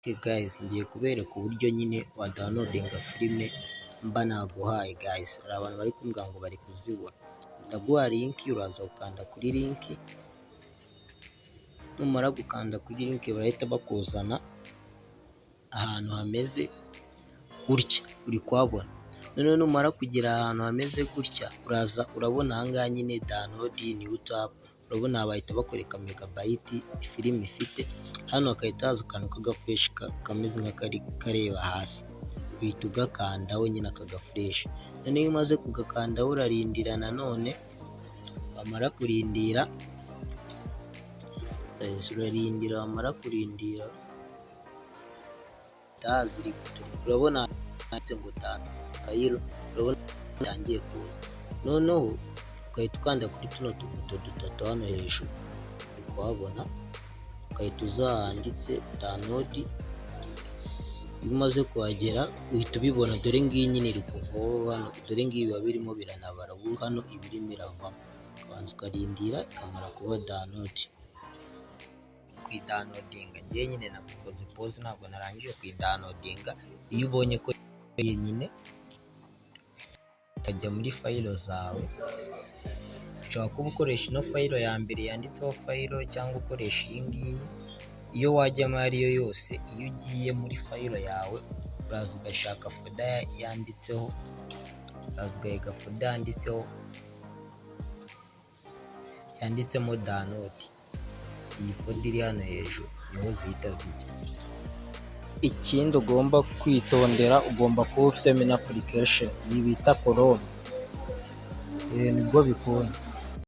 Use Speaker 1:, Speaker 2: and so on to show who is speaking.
Speaker 1: Okay guys, ngiye kubereka uburyo nyine wa downloadinga filime mba naguhaye guys. Hari abantu bari kumbwira ngo bari kuzibura. Ndaguha link, uraza gukanda kuri link, numara gukanda kuri link barahita bakuzana ahantu hameze gutya, uri kuhabona. Noneho numara kugera ahantu hameze gutya, uraza urabona ahangaha nyine download new tab, urabona bahita bakwereka megabyte filime ifite. Hano hakahita haza akantu k'agafresh kameze nk'akari kareba hasi, uhita ugakandaho nyine akagafresh. Noneho iyo umaze kugakandaho urarindira nanone, wamara kurindira wamara kurindira taziri, urabona handitse ngo Kayiro, urabona yatangiye kuza. Noneho ukahita ukanda kuri tuno tubuto dutatu hano hejuru, uri kuhabona, ukahita uza handitse download. Iyo umaze kuhagera uhita ubibona, dore ngiyi nyine iri kuvaho hano, dore ngiyi biba birimo biranabara, ubu hano ibirimo iravamo. Ukabanza ukarindira ikamara kuba download. Kuyidownloadinga ngiye nyine nakoze pause, ntabwo narangije kuyidownloadinga. Iyo ubonye ko nyine ukajya muri fayilo zawe, ushobora kuba ukoresha ino fayilo ya mbere yanditseho fayilo, cyangwa ukoresha iyi ngiyi. Iyo wajyamo iyo ariyo yose, iyo ugiye muri fayilo yawe uraza ugashaka foda yanditseho, uraza ugahiga foda yanditsemo download. Iyi foda iri hano hejuru niho zihita zijya. Ikindi ugomba kwitondera, ugomba kuba ufitemo na application iyi bita Chrome, nibwo bikunda.